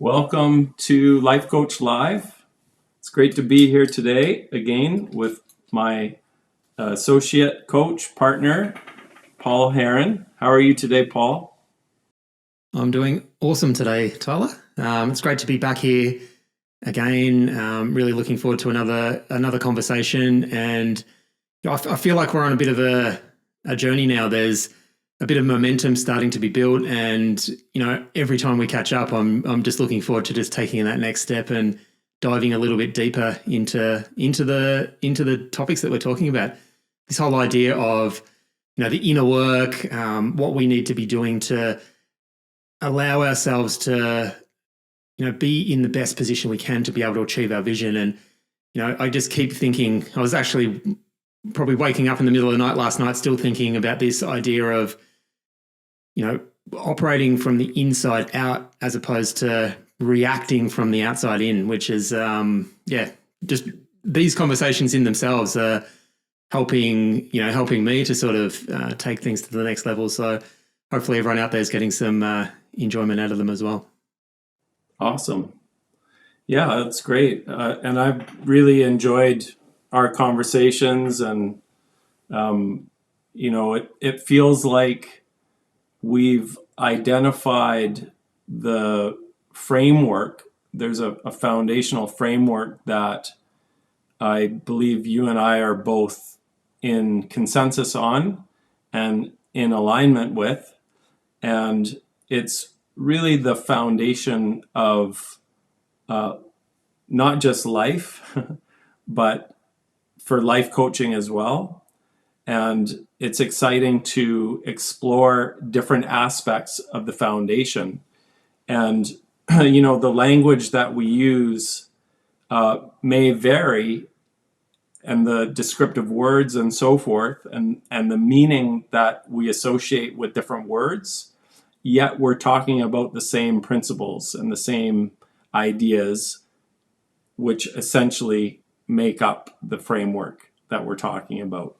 Welcome to Life Coach Live. It's great to be here today again with my associate coach partner, Paul Heron. How are you today, Paul? I'm doing awesome today, Tyler. It's great to be back here again. Really looking forward to another conversation, and I feel like we're on a bit of a journey now. There's a bit of momentum starting to be built, and every time we catch up, I'm just looking forward to just taking that next step and diving a little bit deeper into the topics that we're talking about. This whole idea of the inner work, what we need to be doing to allow ourselves to be in the best position we can to be able to achieve our vision. And I just keep thinking, I was actually probably waking up in the middle of the night last night still thinking about this idea of operating from the inside out as opposed to reacting from the outside in, which is just these conversations in themselves are helping me to sort of take things to the next level. So hopefully everyone out there is getting some enjoyment out of them as well. Awesome. Yeah, that's great. And I've really enjoyed our conversations, and it feels like we've identified the framework. There's a foundational framework that I believe you and I are both in consensus on and in alignment with. And it's really the foundation of not just life, but for life coaching as well. And it's exciting to explore different aspects of the foundation. And, the language that we use may vary, and the descriptive words and so forth, and the meaning that we associate with different words, yet we're talking about the same principles and the same ideas, which essentially make up the framework that we're talking about.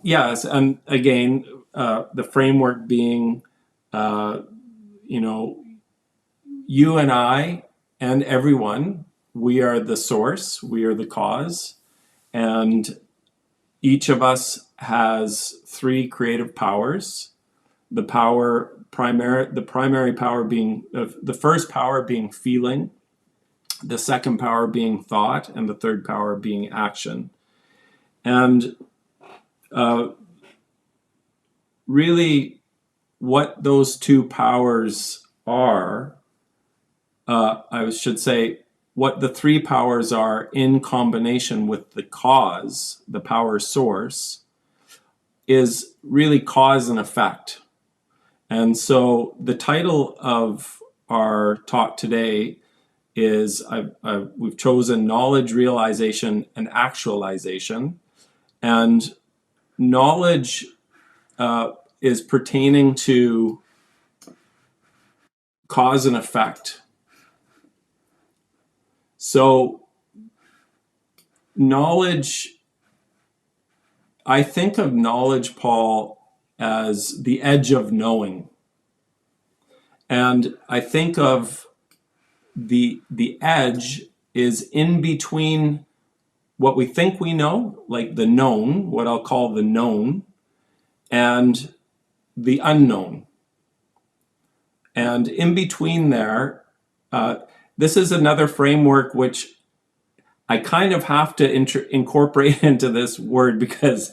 Yes, and again, the framework being, you and I and everyone, we are the source, we are the cause, and each of us has three creative powers. The primary power being the first power being feeling, the second power being thought, and the third power being action. And really, what those two powers are, I should say, what the three powers are in combination with the cause, the power source, is really cause and effect. And so the title of our talk today is we've chosen knowledge, realization, and actualization. And knowledge is pertaining to cause and effect. So knowledge, I think of knowledge, Paul, as the edge of knowing. And I think of the edge is in between what we think we know, like the known, what I'll call the known, and the unknown. And in between there, this is another framework which I kind of have to incorporate into this word because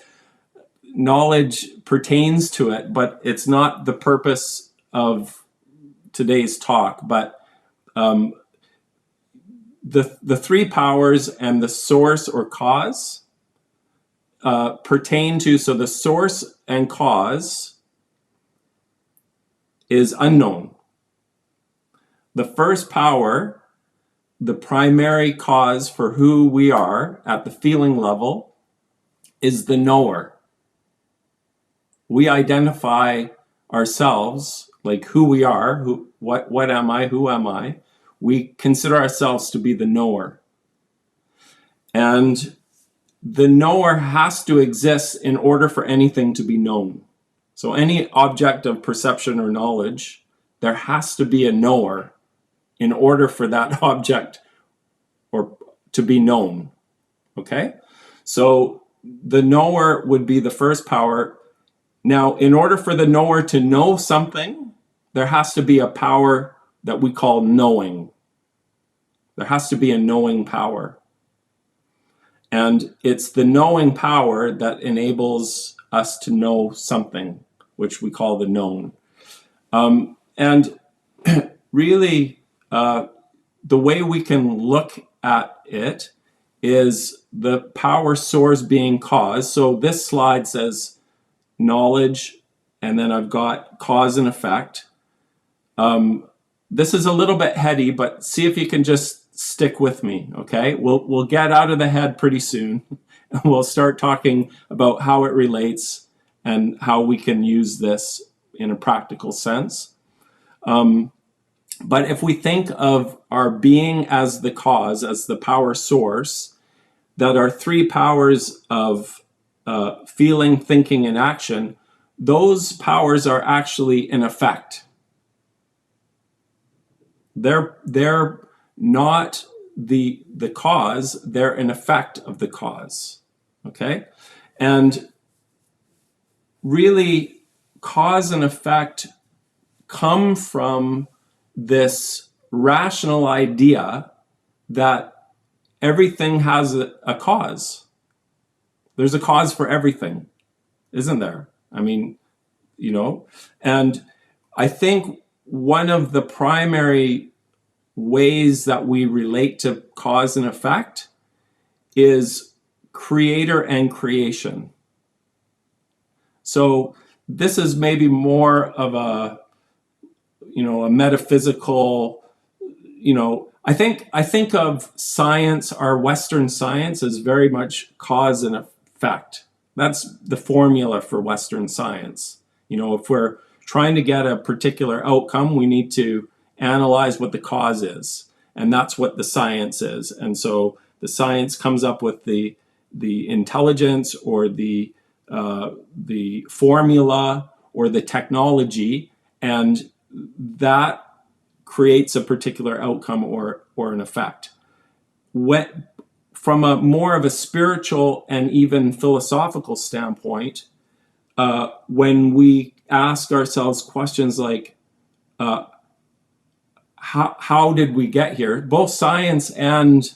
knowledge pertains to it, but it's not the purpose of today's talk. But the three powers and the source or cause pertain to, so the source and cause is unknown. The first power, the primary cause for who we are at the feeling level, is the knower. We identify ourselves, like who we are, what am I, who am I? We consider ourselves to be the knower. And the knower has to exist in order for anything to be known. So any object of perception or knowledge there has to be a knower in order for that object or to be known. Okay? So the knower would be the first power. Now, in order for the knower to know something, there has to be a power that we call knowing. There has to be a knowing power. And it's the knowing power that enables us to know something, which we call the known. And really, the way we can look at it is the power source being cause. So this slide says knowledge, and then I've got cause and effect. This is a little bit heady, but see if you can just stick with me, okay? We'll get out of the head pretty soon. We'll start talking about how it relates and how we can use this in a practical sense. But if we think of our being as the cause, as the power source, that are three powers of feeling, thinking, and action, those powers are actually an effect. They're not the cause, they're an effect of the cause. Okay? And really, cause and effect come from this rational idea that everything has a cause. There's a cause for everything, isn't there? I mean, and I think one of the primary ways that we relate to cause and effect is creator and creation. So this is maybe more of a metaphysical, I think of science, our Western science, as very much cause and effect. That's the formula for Western science. If we're trying to get a particular outcome, we need to analyze what the cause is. And that's what the science is. And so the science comes up with the intelligence or the formula or the technology, and that creates a particular outcome or an effect. From a more of a spiritual and even philosophical standpoint, when we ask ourselves questions like, how did we get here? Both science and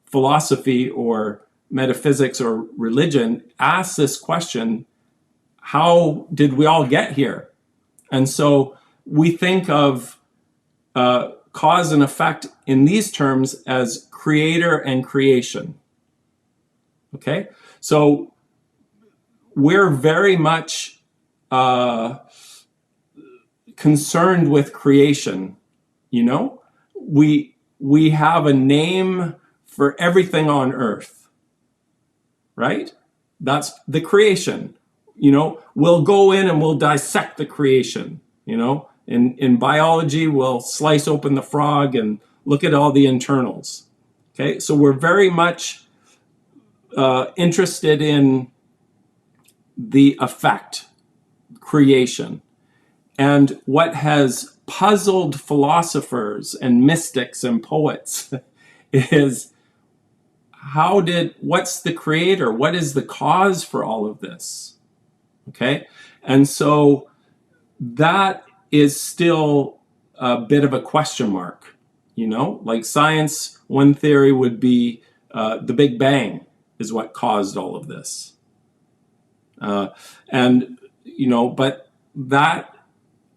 philosophy or metaphysics or religion ask this question, how did we all get here? And so we think of cause and effect in these terms as creator and creation. Okay? So we're very much concerned with creation. We have a name for everything on earth, right? That's the creation. We'll go in and we'll dissect the creation. In biology, we'll slice open the frog and look at all the internals. Okay, so we're very much interested in the effect, creation. And what has puzzled philosophers and mystics and poets is what's the creator? What is the cause for all of this? Okay, and so that is still a bit of a question mark. Like science, one theory would be the Big Bang is what caused all of this. But that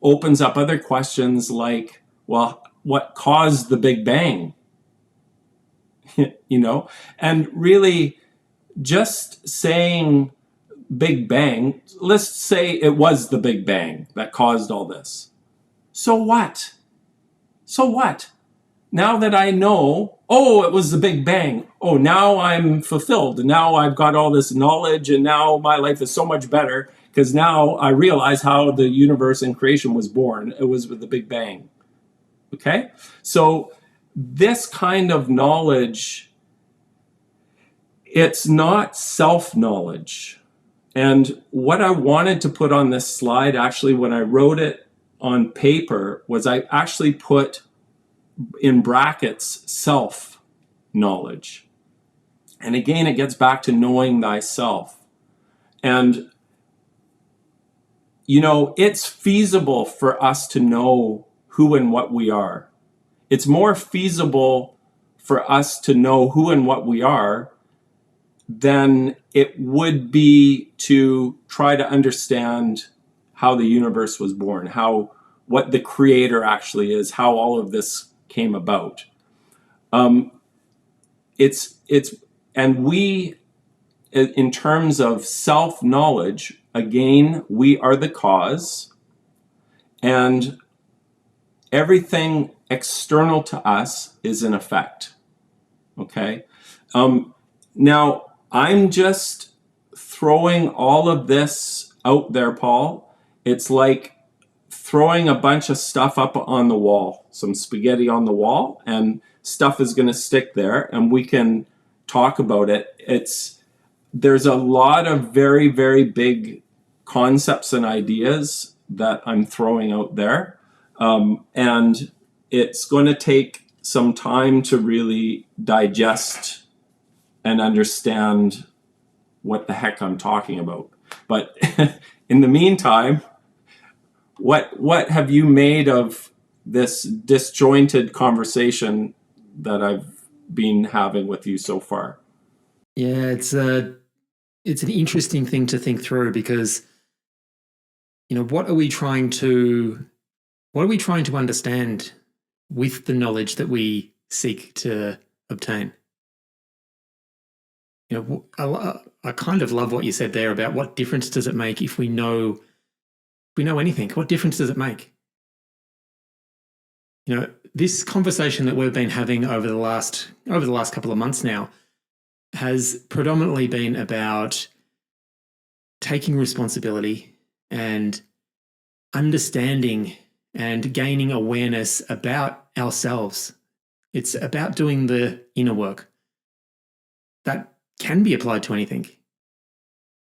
opens up other questions like, well, what caused the Big Bang? And really just saying Big Bang, let's say it was the Big Bang that caused all this. So what? Now that I know, it was the Big Bang. Oh, now I'm fulfilled. Now I've got all this knowledge, and now my life is so much better because now I realize how the universe and creation was born. It was with the Big Bang. Okay? So this kind of knowledge, it's not self-knowledge. And what I wanted to put on this slide, actually, when I wrote it, on paper was I actually put in brackets self knowledge. And again, it gets back to knowing thyself. And, you know, it's feasible for us to know who and what we are. It's more feasible for us to know who and what we are than it would be to try to understand how the universe was born, what the creator actually is, how all of this came about. And we, in terms of self-knowledge, again, we are the cause, and everything external to us is an effect. Okay? Now, I'm just throwing all of this out there, Paul. It's like throwing a bunch of stuff up on the wall, some spaghetti on the wall, and stuff is going to stick there, and we can talk about it. There's a lot of very, very big concepts and ideas that I'm throwing out there, and it's going to take some time to really digest and understand what the heck I'm talking about. But in the meantime, what have you made of this disjointed conversation that I've been having with you so far? Yeah, it's an interesting thing to think through because, you know, what are we trying to understand with the knowledge that we seek to obtain? You know, I kind of love what you said there about what difference does it make if we know anything? What difference does it make? You know, this conversation that we've been having over the last couple of months now has predominantly been about taking responsibility and understanding and gaining awareness about ourselves. It's about doing the inner work. That can be applied to anything.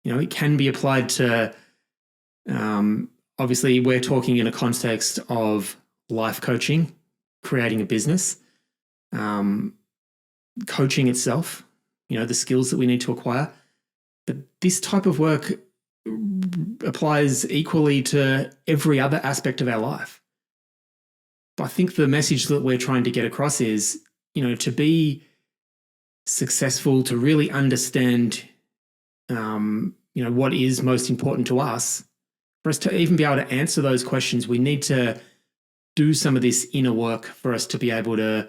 You know, it can be applied to, obviously, we're talking in a context of life coaching, creating a business, coaching itself, you know, the skills that we need to acquire. But this type of work applies equally to every other aspect of our life. I think the message that we're trying to get across is, you know, to be successful, to really understand, you know, what is most important to us, for us to even be able to answer those questions, we need to do some of this inner work for us to be able to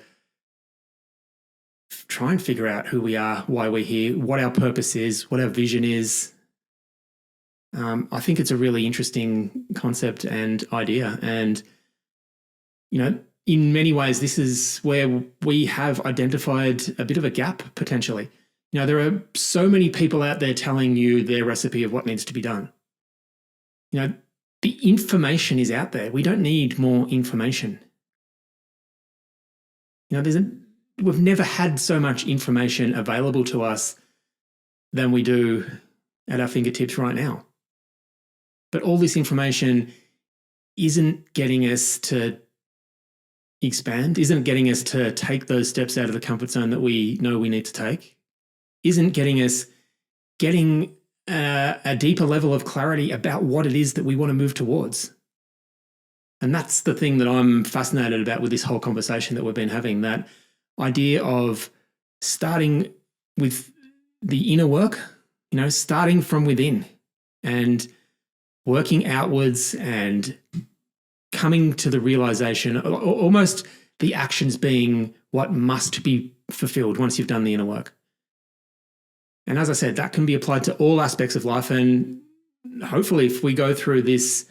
try and figure out who we are, why we're here, what our purpose is, what our vision is. I think it's a really interesting concept and idea. And, you know, in many ways, this is where we have identified a bit of a gap potentially. You know, there are so many people out there telling you their recipe of what needs to be done. You know, the information is out there. We don't need more information. You know, we've never had so much information available to us than we do at our fingertips right now. But all this information isn't getting us to expand, isn't getting us to take those steps out of the comfort zone that we know we need to take, isn't getting us getting a deeper level of clarity about what it is that we want to move towards. And that's the thing that I'm fascinated about with this whole conversation that we've been having, that idea of starting with the inner work, you know, starting from within and working outwards and coming to the realization, almost the actions being what must be fulfilled once you've done the inner work. And as I said, that can be applied to all aspects of life. And hopefully, if we go through this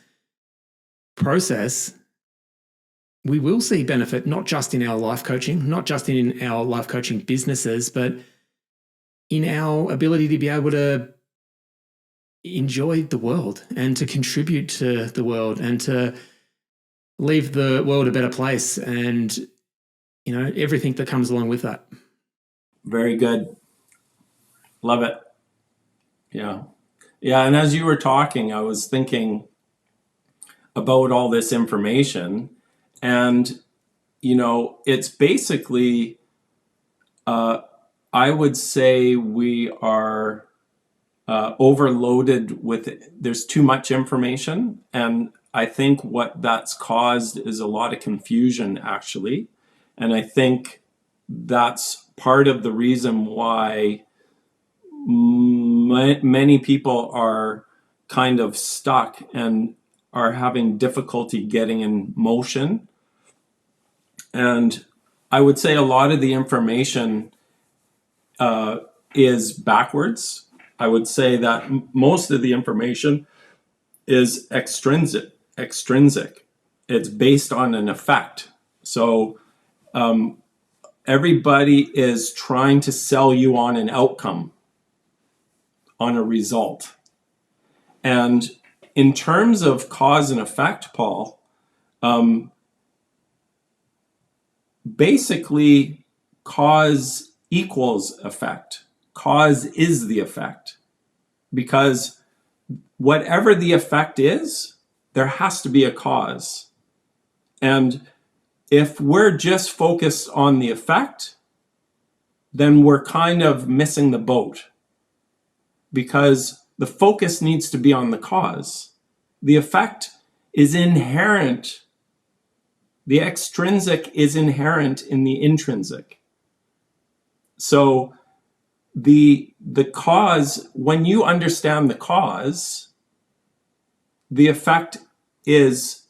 process, we will see benefit, not just in our life coaching, not just in our life coaching businesses, but in our ability to be able to enjoy the world and to contribute to the world and to leave the world a better place, and, you know, everything that comes along with that. Very good. Love it. Yeah. Yeah. And as you were talking, I was thinking, about all this information. And, it's basically, I would say we are overloaded with it. There's too much information. And I think what that's caused is a lot of confusion, actually. And I think that's part of the reason why many people are kind of stuck and are having difficulty getting in motion. And I would say a lot of the information is backwards. I would say that most of the information is extrinsic. It's based on an effect. So everybody is trying to sell you on an outcome, on a result. And in terms of cause and effect, Paul, basically cause equals effect. Cause is the effect. Because whatever the effect is, there has to be a cause. And if we're just focused on the effect, then we're kind of missing the boat. Because the focus needs to be on the cause. The effect is inherent. The extrinsic is inherent in the intrinsic. So the cause, when you understand the cause, the effect is,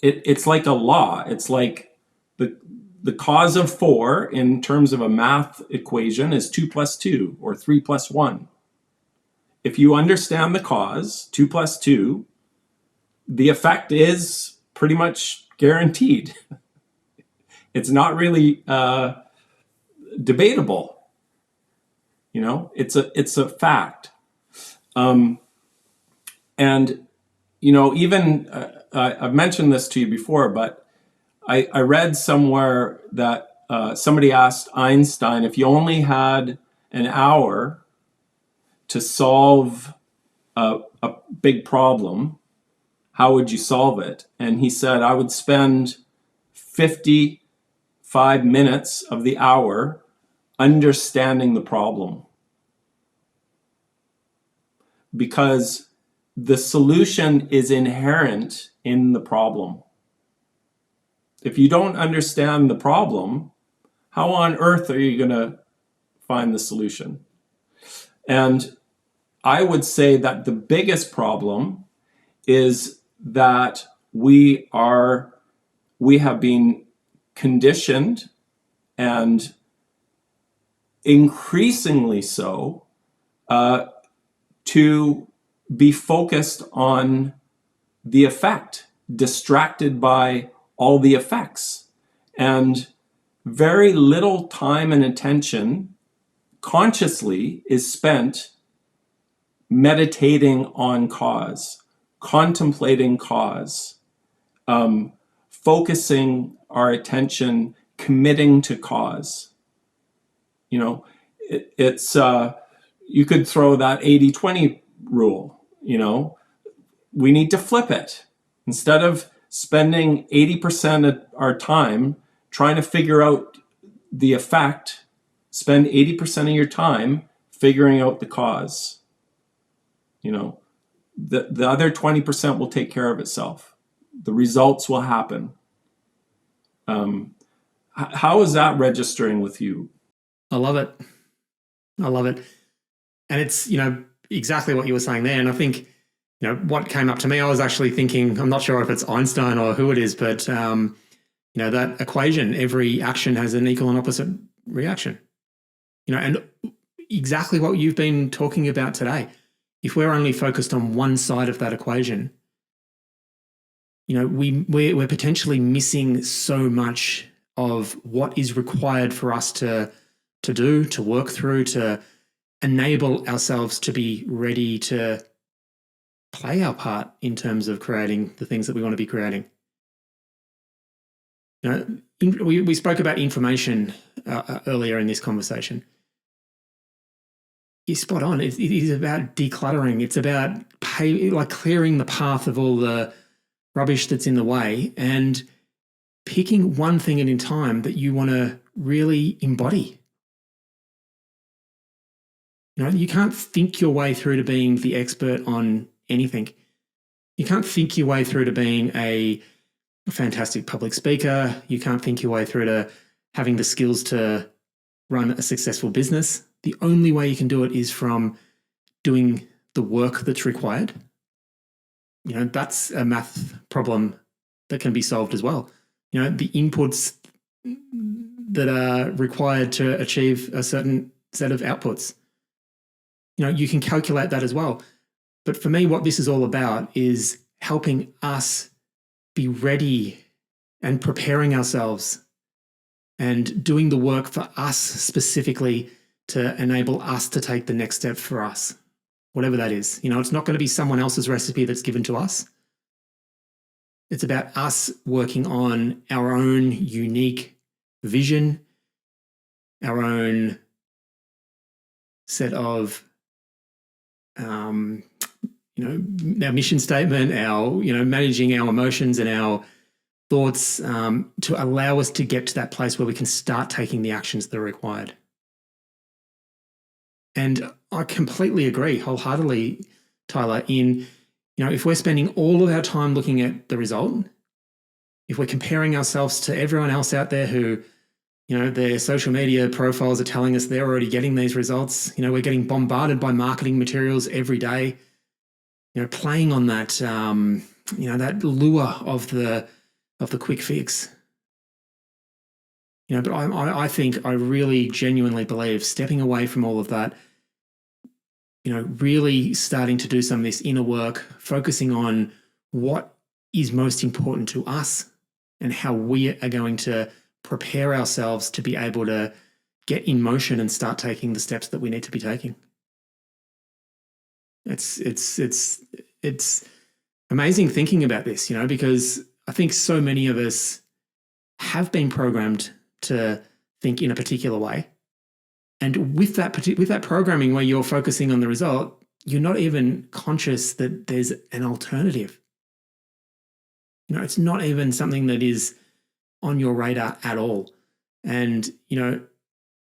it's like a law. It's like the cause of 4 in terms of a math equation is 2 plus 2 or 3 plus 1. If you understand the cause, 2 plus 2, the effect is pretty much guaranteed. It's not really debatable. It's a fact. And, even I've mentioned this to you before, but I read somewhere that somebody asked Einstein, if you only had an hour to solve a big problem, how would you solve it? And he said, I would spend 55 minutes of the hour understanding the problem. Because the solution is inherent in the problem. If you don't understand the problem, how on earth are you going to find the solution? And I would say that the biggest problem is that we have been conditioned, and increasingly so, to be focused on the effect, distracted by all the effects, and very little time and attention consciously is spent meditating on cause, contemplating cause, focusing our attention, committing to cause. It's you could throw that 80-20 rule. We need to flip it. Instead of spending 80% of our time trying to figure out the effect, spend 80% of your time figuring out the cause. The other 20% will take care of itself. The results will happen. How is that registering with you? I love it. And it's, exactly what you were saying there. And I think, what came up to me, I was actually thinking, I'm not sure if it's Einstein or who it is, but, that equation, every action has an equal and opposite reaction. And exactly what you've been talking about today. If we're only focused on one side of that equation, we're potentially missing so much of what is required for us to do, to work through, to enable ourselves to be ready to play our part in terms of creating the things that we want to be creating. We spoke about information earlier in this conversation. You're spot on. It is about decluttering. It's about clearing the path of all the rubbish that's in the way, and picking one thing at a time that you want to really embody. You can't think your way through to being the expert on anything. You can't think your way through to being a fantastic public speaker. You can't think your way through to having the skills to run a successful business. The only way you can do it is from doing the work that's required. That's a math problem that can be solved as well. The inputs that are required to achieve a certain set of outputs. You can calculate that as well. But for me, what this is all about is helping us be ready and preparing ourselves and doing the work for us specifically to enable us to take the next step for us, whatever that is. It's not going to be someone else's recipe that's given to us. It's about us working on our own unique vision, our own set of our mission statement, our managing our emotions and our thoughts to allow us to get to that place where we can start taking the actions that are required. And I completely agree wholeheartedly, Tyler, in if we're spending all of our time looking at the result, if we're comparing ourselves to everyone else out there who their social media profiles are telling us they're already getting these results. We're getting bombarded by marketing materials every day. Playing on that, that lure of the quick fix. But I think I really genuinely believe stepping away from all of that, really starting to do some of this inner work, focusing on what is most important to us and how we are going to prepare ourselves to be able to get in motion and start taking the steps that we need to be taking. It's amazing thinking about this, because I think so many of us have been programmed to think in a particular way. And with that programming where you're focusing on the result, you're not even conscious that there's an alternative. It's not even something that is on your radar at all. And,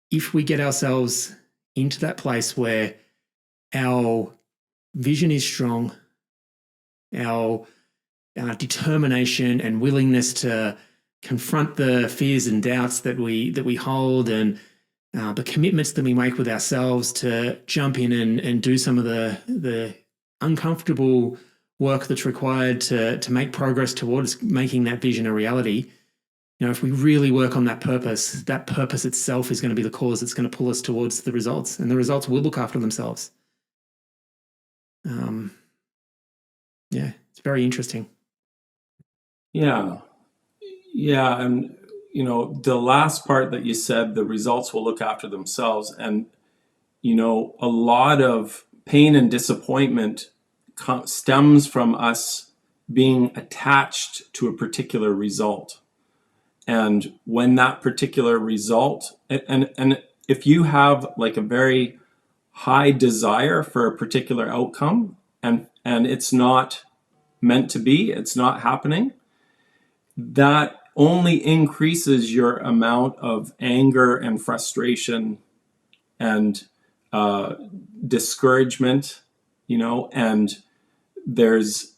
if we get ourselves into that place where our vision is strong, our determination and willingness to confront the fears and doubts that we hold, and the commitments that we make with ourselves to jump in and do some of the uncomfortable work that's required to make progress towards making that vision a reality. If we really work on that purpose itself is going to be the cause that's going to pull us towards the results, and the results will look after themselves. It's very interesting. Yeah. And, the last part that you said, the results will look after themselves. And, a lot of pain and disappointment stems from us being attached to a particular result. And when that particular result, and if you have like a very high desire for a particular outcome and it's not meant to be, it's not happening, that only increases your amount of anger and frustration and discouragement, and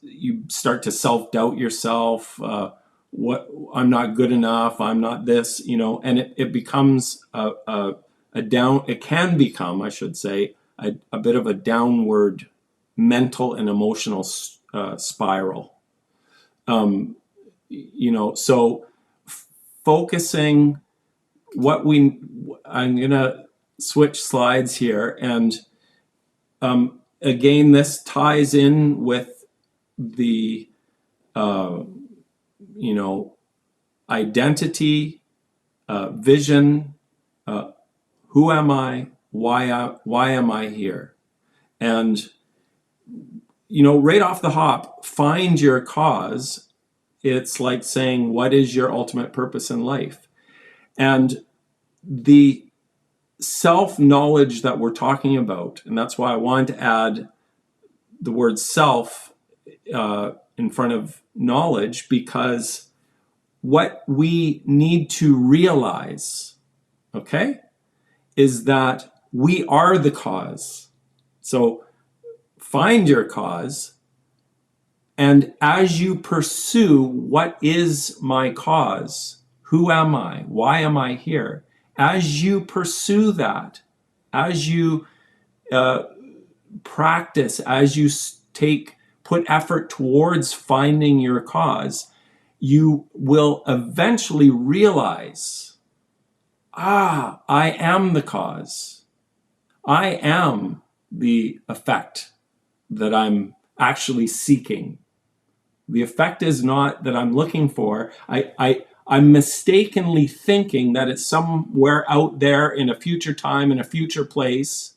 you start to self-doubt yourself, what I'm not good enough, I'm not this, and it becomes it can become, I should say, a bit of a downward mental and emotional spiral. So focusing I'm going to switch slides here. And again, this ties in with the, identity, vision, who am I? Why am I here? And, right off the hop, find your cause. It's like saying, what is your ultimate purpose in life? And the self-knowledge that we're talking about, and that's why I wanted to add the word self in front of knowledge, because what we need to realize, okay, is that we are the cause. So find your cause, and as you pursue what is my cause, who am I, why am I here, as you pursue that, as you practice, as you put effort towards finding your cause, you will eventually realize, I am the cause. I am the effect that I'm actually seeking. The effect is not that I'm looking for. I'm mistakenly thinking that it's somewhere out there in a future time, in a future place,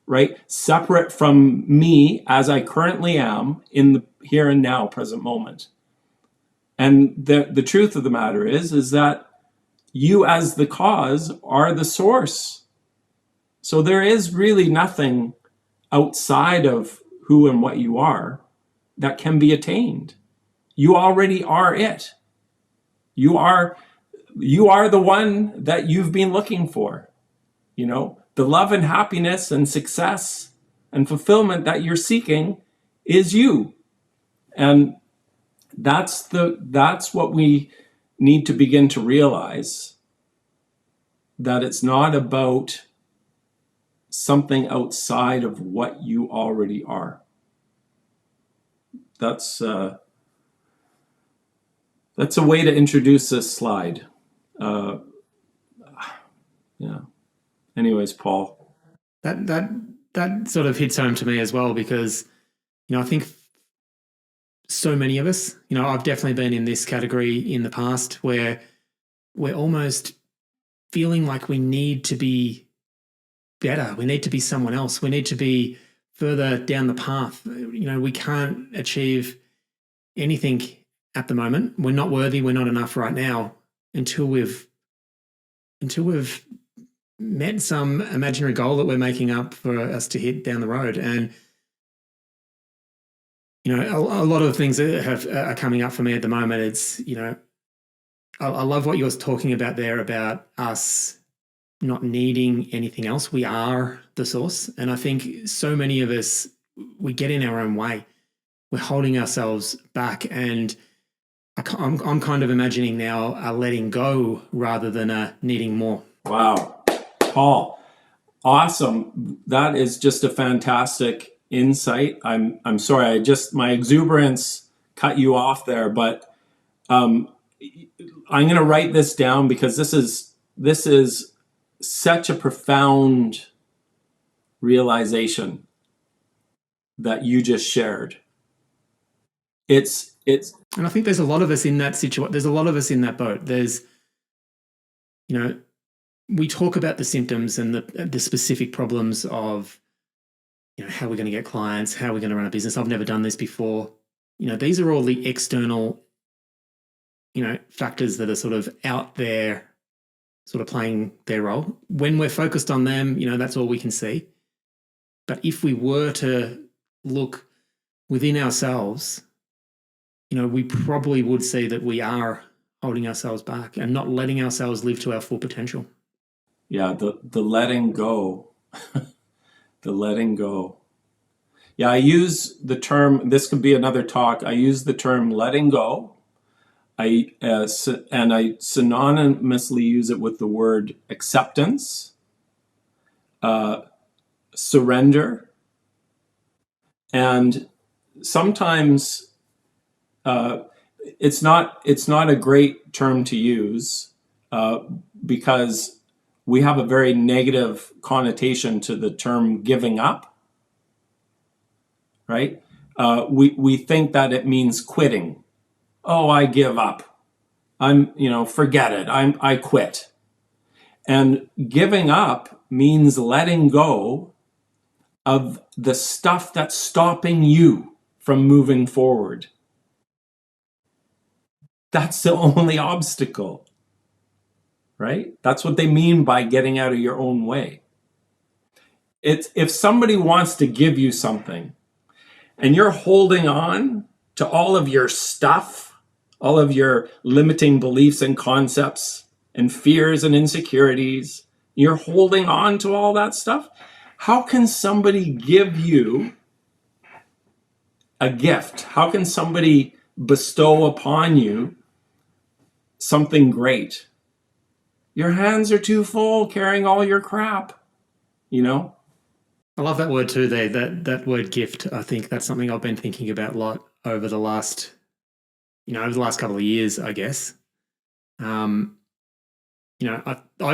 right? Separate from me as I currently am in the here and now, present moment. And the truth of the matter is that you as the cause are the source. So there is really nothing outside of who and what you are that can be attained. You already are it. You are the one that you've been looking for. You know, the love and happiness and success and fulfillment that you're seeking is you. And that's what we need to begin to realize, that it's not about something outside of what you already are. That's a way to introduce this slide. Yeah. Anyways, Paul. That sort of hits home to me as well, because, you know, I think so many of us, you know, I've definitely been in this category in the past where we're almost feeling like we need to be better. We need to be someone else. We need to be further down the path. You know, we can't achieve anything at the moment. We're not worthy. We're not enough right now until we've met some imaginary goal that we're making up for us to hit down the road. And, you know, a lot of things that are coming up for me at the moment. It's, you know, I love what you're talking about there about us not needing anything else. We are the source. And I think so many of us, we get in our own way. We're holding ourselves back. And I'm kind of imagining now a letting go rather than a needing more. Wow. Paul, awesome. That is just a fantastic insight. I'm sorry, my exuberance cut you off there, but I'm going to write this down, because this is such a profound realization that you just shared. It's and I think there's a lot of us in that situation. There's a lot of us in that boat. There's, you know, we talk about the symptoms and the specific problems of, you know, how we're going to get clients, how we're going to run a business. I've never done this before. You know, these are all the external, you know, factors that are sort of out there, sort of playing their role. When we're focused on them, you know, that's all we can see. But if we were to look within ourselves, you know, we probably would see that we are holding ourselves back and not letting ourselves live to our full potential. Yeah, the letting go. The letting go. Yeah, I use the term, this could be another talk, I use the term letting go. And I synonymously use it with the word acceptance, surrender, and sometimes it's not a great term to use, because we have a very negative connotation to the term giving up, right? We think that it means quitting. Oh, I give up. Forget it. I quit. And giving up means letting go of the stuff that's stopping you from moving forward. That's the only obstacle, right? That's what they mean by getting out of your own way. It's if somebody wants to give you something and you're holding on to all of your stuff, all of your limiting beliefs and concepts and fears and insecurities. You're holding on to all that stuff. How can somebody give you a gift? How can somebody bestow upon you something great? Your hands are too full carrying all your crap, you know? I love that word too there, that word gift. I think that's something I've been thinking about a lot over the last, over the last couple of years, I guess. I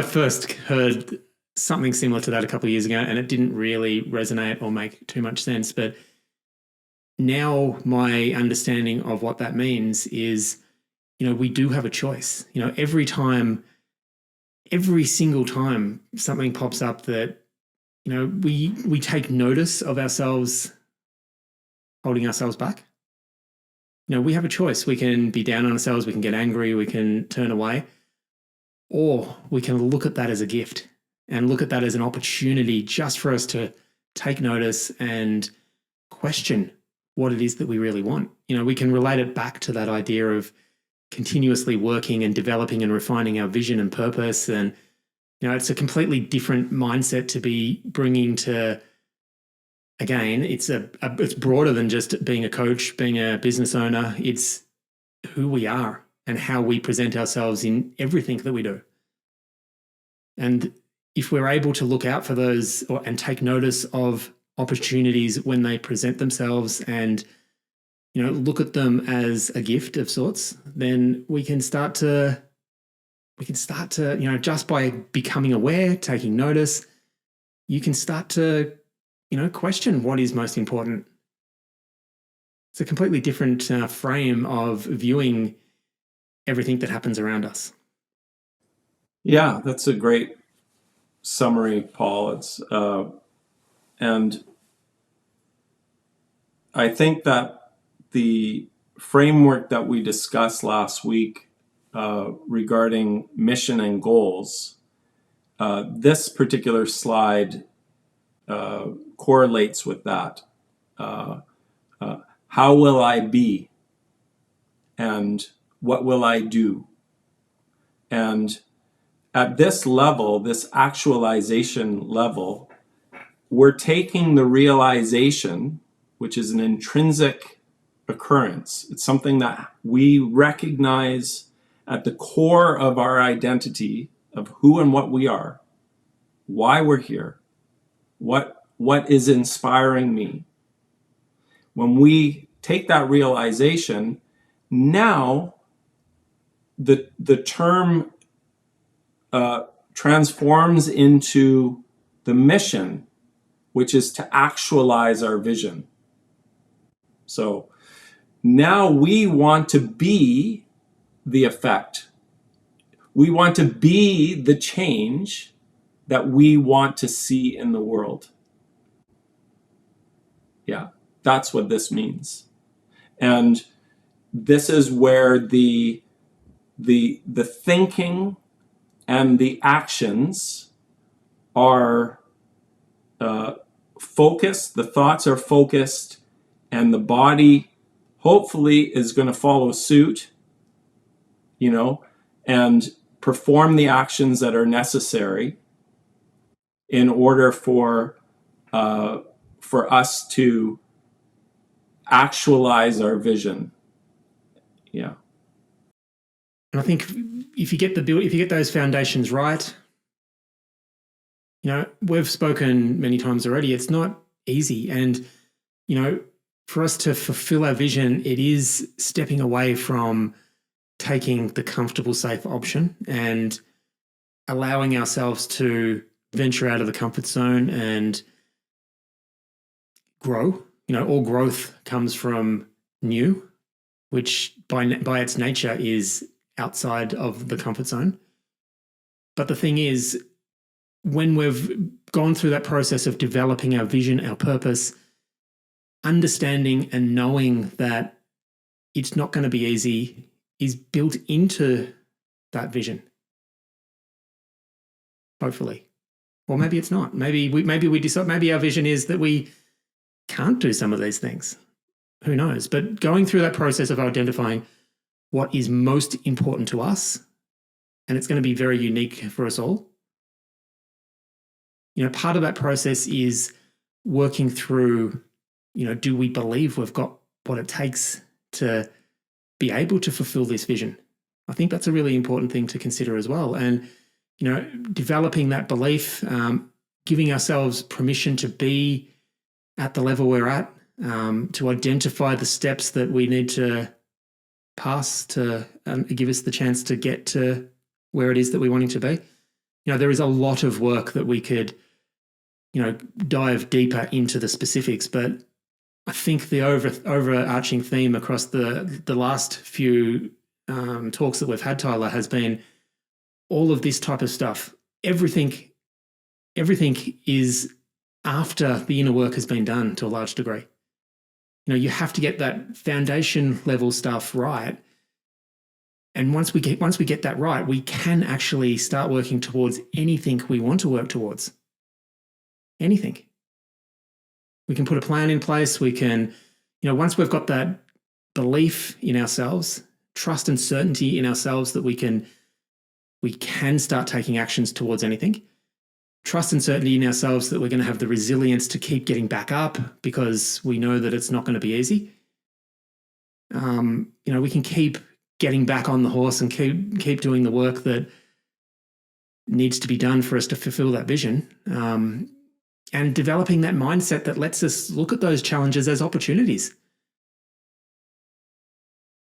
first heard something similar to that a couple of years ago, and it didn't really resonate or make too much sense. But now my understanding of what that means is, we do have a choice. Every single time something pops up that, we take notice of ourselves holding ourselves back. We have a choice. We can be down on ourselves, we can get angry, we can turn away, or we can look at that as a gift and look at that as an opportunity just for us to take notice and question what it is that we really want. We can relate it back to that idea of continuously working and developing and refining our vision and purpose. And, it's a completely different mindset to be bringing to, again, it's broader than just being a coach, being a business owner. It's who we are and how we present ourselves in everything that we do. And if we're able to look out for those and take notice of opportunities when they present themselves and, look at them as a gift of sorts, then we can start to, just by becoming aware, taking notice, you can start to, question what is most important. It's a completely different frame of viewing everything that happens around us. Yeah, that's a great summary, Paul. And I think that the framework that we discussed last week regarding mission and goals, this particular slide correlates with that. How will I be? And what will I do? And at this level, this actualization level, we're taking the realization, which is an intrinsic occurrence. It's something that we recognize at the core of our identity of who and what we are, why we're here, what is inspiring me. When we take that realization, now the term transforms into the mission, which is to actualize our vision. So now we want to be the effect. We want to be the change that we want to see in the world. Yeah, that's what this means. And this is where the thinking and the actions are focused, the thoughts are focused, and the body hopefully is going to follow suit, and perform the actions that are necessary in order for us to actualize our vision. Yeah. And I think if you get those foundations right, we've spoken many times already, it's not easy. And, for us to fulfill our vision, it is stepping away from taking the comfortable, safe option and allowing ourselves to venture out of the comfort zone and grow. All growth comes from new, which by its nature is outside of the comfort zone. But the thing is, when we've gone through that process of developing our vision, our purpose, understanding and knowing that it's not going to be easy is built into that vision. Hopefully. Or maybe it's not. Maybe we decide, maybe our vision is that we can't do some of these things. Who knows? But going through that process of identifying what is most important to us, and it's going to be very unique for us all. Part of that process is working through, do we believe we've got what it takes to be able to fulfill this vision? I think that's a really important thing to consider as well. And, developing that belief, giving ourselves permission to be at the level we're at, to identify the steps that we need to pass to give us the chance to get to where it is that we're wanting to be. There is a lot of work that we could, dive deeper into the specifics, but I think the overarching theme across the last few talks that we've had, Tyler, has been all of this type of stuff. Everything is after the inner work has been done to a large degree. You have to get that foundation level stuff right. And once we get that right, we can actually start working towards anything we want to work towards. Anything. We can put a plan in place. We can, once we've got that belief in ourselves, trust and certainty in ourselves that we can start taking actions towards anything. Trust and certainty in ourselves that we're going to have the resilience to keep getting back up because we know that it's not going to be easy. We can keep getting back on the horse and keep doing the work that needs to be done for us to fulfill that vision. And developing that mindset that lets us look at those challenges as opportunities.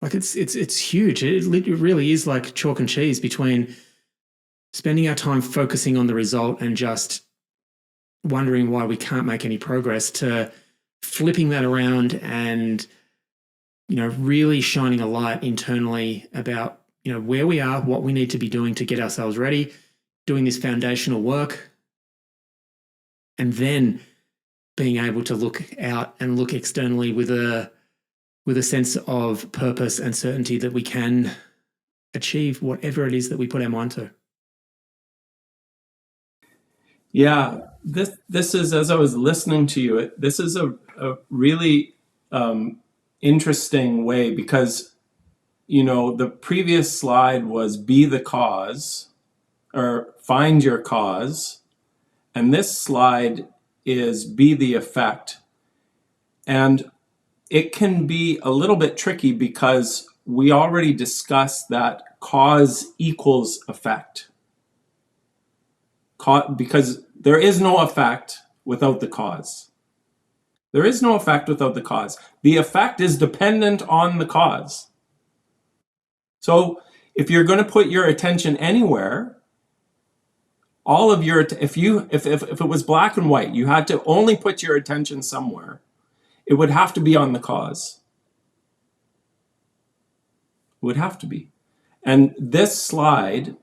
Like it's huge. It really is like chalk and cheese between spending our time focusing on the result and just wondering why we can't make any progress to flipping that around and, really shining a light internally about, where we are, what we need to be doing to get ourselves ready, doing this foundational work, and then being able to look out and look externally with a sense of purpose and certainty that we can achieve whatever it is that we put our mind to. Yeah, this is, as I was listening to you, this is a really interesting way because, the previous slide was be the cause or find your cause. And this slide is be the effect. And it can be a little bit tricky because we already discussed that cause equals effect. Because there is no effect without the cause. There is no effect without the cause. The effect is dependent on the cause. So if you're going to put your attention anywhere, all of your, if it was black and white, you had to only put your attention somewhere, it would have to be on the cause. It would have to be. And this slide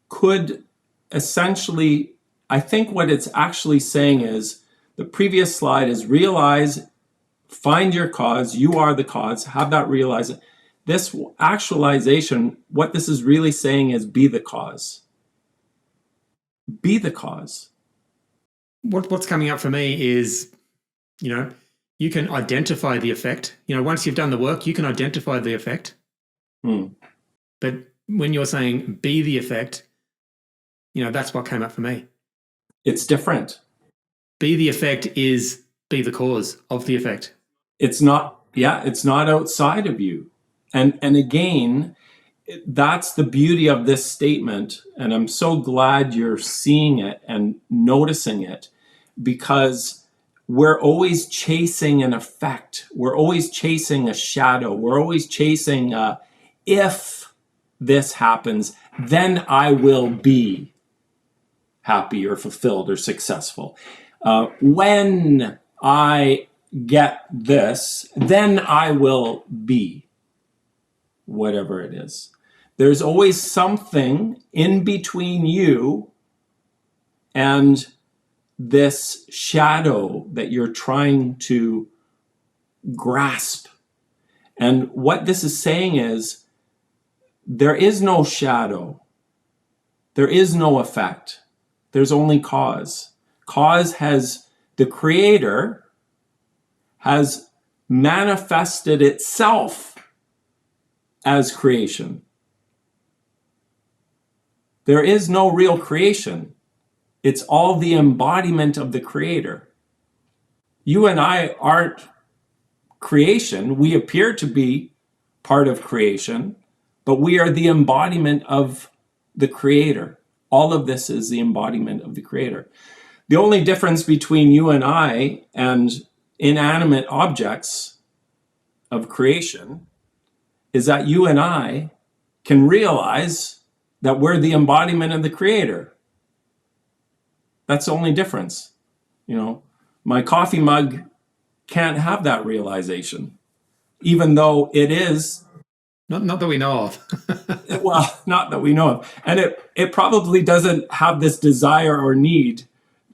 could essentially, I think what it's actually saying is, the previous slide is realize, find your cause, you are the cause, have that realize it. This actualization, what this is really saying is be the cause. Be the cause. What's coming up for me is, you can identify the effect. Once you've done the work, you can identify the effect. But when you're saying be the effect, that's what came up for me. It's different. Be the effect is be the cause of the effect. It's not outside of you. And again, that's the beauty of this statement. And I'm so glad you're seeing it and noticing it, because we're always chasing an effect. We're always chasing a shadow. We're always chasing if this happens, then I will be happy or fulfilled or successful. When I get this, then I will be whatever it is. There's always something in between you and this shadow that you're trying to grasp. And what this is saying is, there is no shadow. There is no effect. There's only cause. Cause has, the creator has manifested itself as creation. There is no real creation. It's all the embodiment of the Creator. You and I aren't creation. We appear to be part of creation, but we are the embodiment of the Creator. All of this is the embodiment of the Creator. The only difference between you and I and inanimate objects of creation is that you and I can realize that we're the embodiment of the Creator. That's the only difference. My coffee mug can't have that realization, even though it is. Not that we know of. Well, not that we know of. And it probably doesn't have this desire or need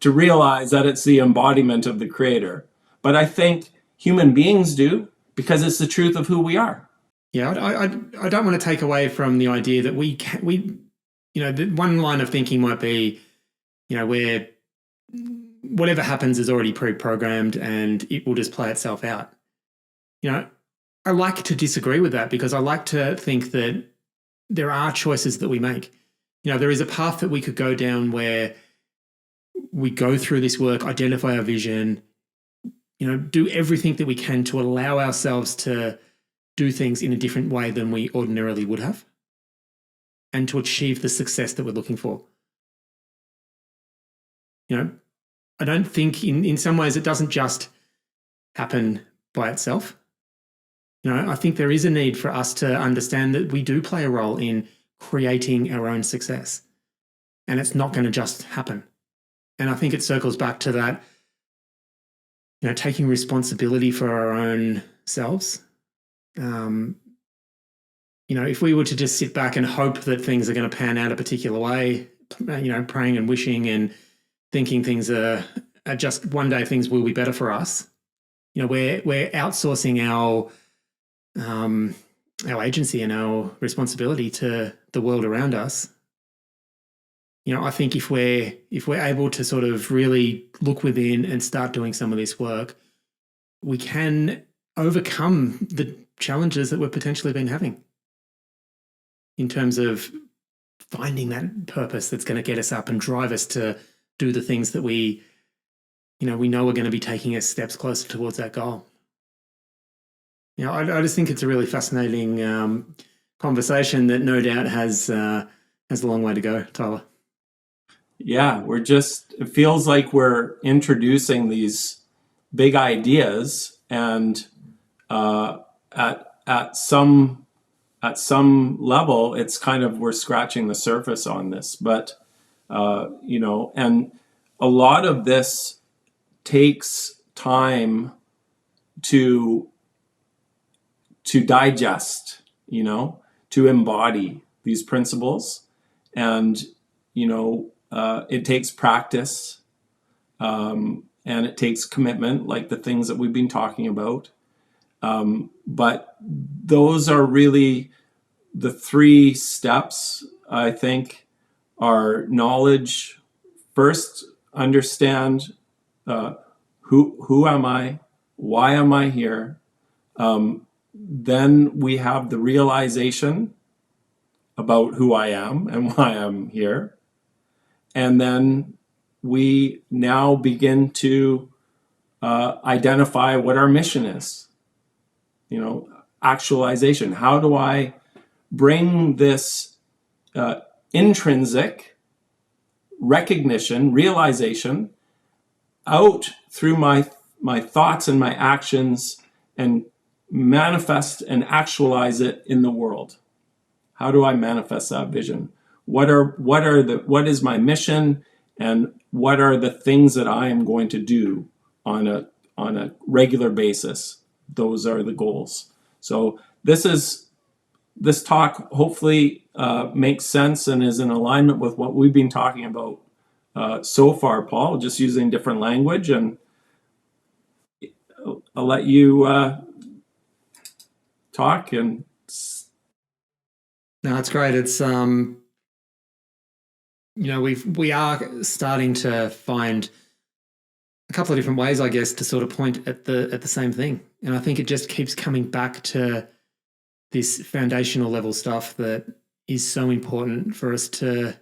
to realize that it's the embodiment of the Creator. But I think human beings do, because it's the truth of who we are. Yeah, I don't want to take away from the idea that we the one line of thinking might be, where whatever happens is already pre-programmed and it will just play itself out. I like to disagree with that, because I like to think that there are choices that we make. There is a path that we could go down where we go through this work, identify our vision, do everything that we can to allow ourselves to do things in a different way than we ordinarily would have, and to achieve the success that we're looking for. I don't think in some ways it doesn't just happen by itself. I think there is a need for us to understand that we do play a role in creating our own success, and it's not going to just happen. And I think it circles back to that, taking responsibility for our own selves. If we were to just sit back and hope that things are going to pan out a particular way, praying and wishing and thinking things are just one day things will be better for us, we're outsourcing our agency and our responsibility to the world around us. I think if we're able to sort of really look within and start doing some of this work, we can overcome the challenges that we've potentially been having in terms of finding that purpose that's going to get us up and drive us to do the things that we know are going to be taking us steps closer towards that goal. I just think it's a really fascinating conversation that no doubt has a long way to go, Tyler. Yeah, it feels like we're introducing these big ideas, and at some level, it's kind of, we're scratching the surface on this. But and a lot of this takes time to digest, to embody these principles. And, it takes practice, and it takes commitment, like the things that we've been talking about. But those are really the 3 steps, I think, are knowledge. First, understand who am I? Why am I here? Then we have the realization about who I am and why I'm here. And then we now begin to identify what our mission is. Actualization. How do I bring this intrinsic recognition, realization, out through my thoughts and my actions, and manifest and actualize it in the world? How do I manifest that vision? What is my mission, and what are the things that I am going to do on a regular basis? Those are the goals. So this talk hopefully makes sense and is in alignment with what we've been talking about so far, Paul, just using different language. And I'll let you talk. And no, it's great. It's we are starting to find a couple of different ways, I guess, to sort of point at the same thing. And I think it just keeps coming back to this foundational level stuff that is so important for us to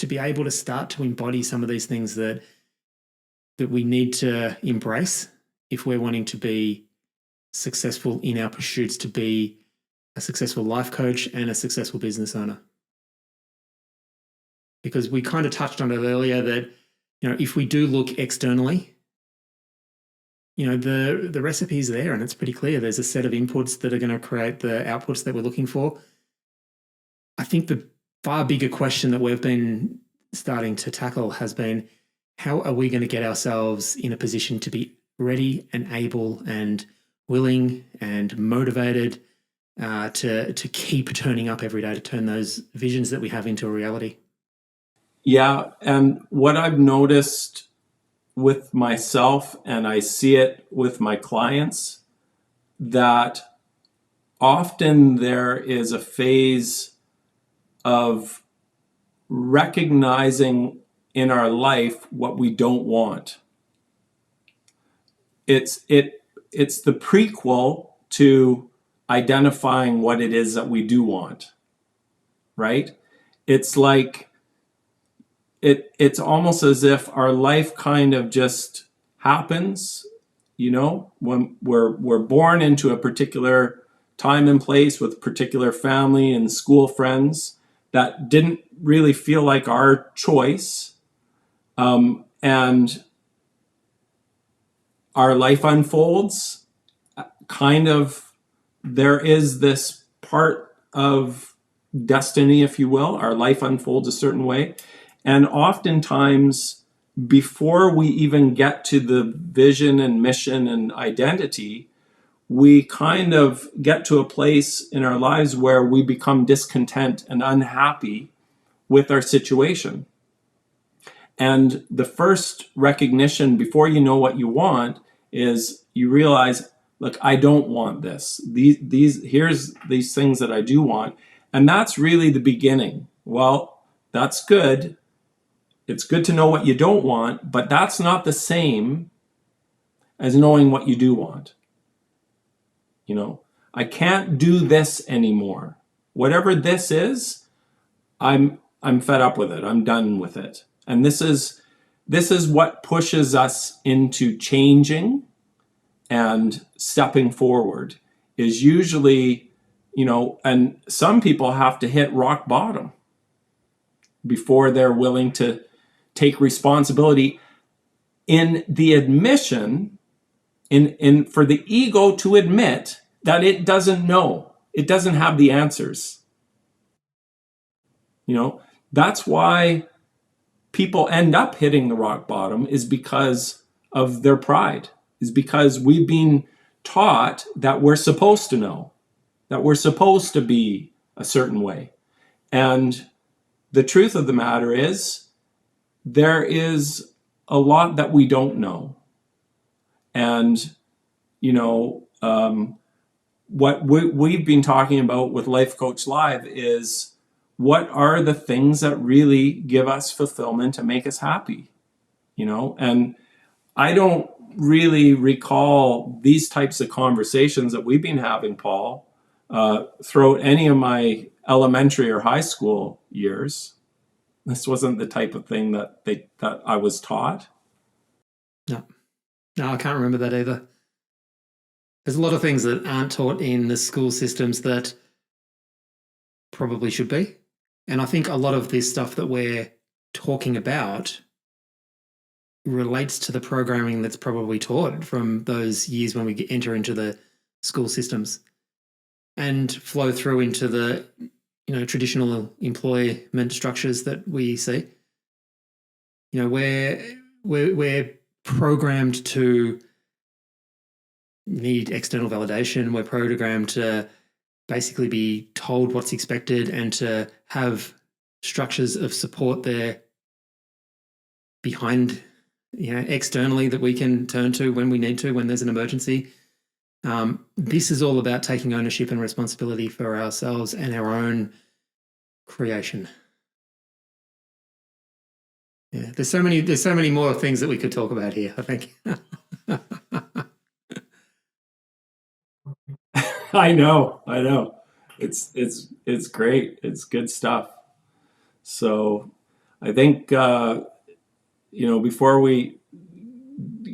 be able to start to embody some of these things that we need to embrace if we're wanting to be successful in our pursuits to be a successful life coach and a successful business owner. Because we kind of touched on it earlier that, if we do look externally, the recipe's there and it's pretty clear. There's a set of inputs that are going to create the outputs that we're looking for. I think the far bigger question that we've been starting to tackle has been, how are we going to get ourselves in a position to be ready and able and willing and motivated to keep turning up every day to turn those visions that we have into a reality? Yeah, and what I've noticed with myself, and I see it with my clients, that often there is a phase of recognizing in our life what we don't want. It's the prequel to identifying what it is that we do want, right? It's like it's almost as if our life kind of just happens, when we're born into a particular time and place with particular family and school friends that didn't really feel like our choice. And our life unfolds kind of, there is this part of destiny, if you will. Our life unfolds a certain way. And oftentimes, before we even get to the vision and mission and identity, we kind of get to a place in our lives where we become discontent and unhappy with our situation. And the first recognition before you know what you want is you realize, look, I don't want this. Here's these things that I do want. And that's really the beginning. Well, that's good. It's good to know what you don't want, but that's not the same as knowing what you do want. I can't do this anymore. Whatever this is, I'm fed up with it. I'm done with it. And this is what pushes us into changing and stepping forward, is usually, and some people have to hit rock bottom before they're willing to take responsibility in the admission, in for the ego to admit that it doesn't know. It doesn't have the answers. That's why people end up hitting the rock bottom, is because of their pride, is because we've been taught that we're supposed to know, that we're supposed to be a certain way. And the truth of the matter is, there is a lot that we don't know. And, what we've been talking about with Life Coach Live is, what are the things that really give us fulfillment and make us happy? And I don't really recall these types of conversations that we've been having, Paul, throughout any of my elementary or high school years. This wasn't the type of thing that I was taught. No, I can't remember that either. There's a lot of things that aren't taught in the school systems that probably should be. And I think a lot of this stuff that we're talking about relates to the programming that's probably taught from those years when we enter into the school systems and flow through into the traditional employment structures that we see. We're programmed to need external validation. We're programmed to basically be told what's expected and to have structures of support there behind, externally, that we can turn to when we need to, when there's an emergency. This is all about taking ownership and responsibility for ourselves and our own creation. Yeah, there's so many more things that we could talk about here, I think. I know, I know. It's great. It's good stuff. So I think before we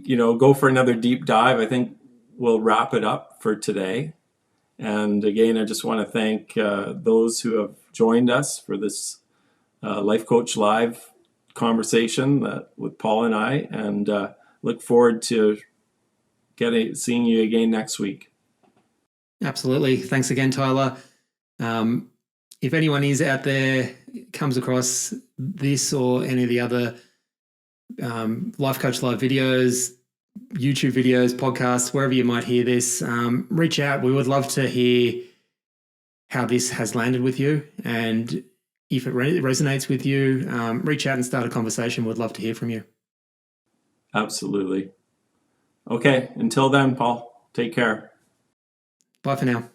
go for another deep dive, I think we'll wrap it up for today. And again, I just want to thank those who have joined us for this Life Coach Live conversation with Paul and I, and look forward to seeing you again next week. Absolutely. Thanks again, Tyler. If anyone is out there, comes across this or any of the other Life Coach Live videos, YouTube videos, podcasts, wherever you might hear this, reach out. We would love to hear how this has landed with you. And if it resonates with you, reach out and start a conversation. We'd love to hear from you. Absolutely. Okay, until then, Paul, take care. Bye for now.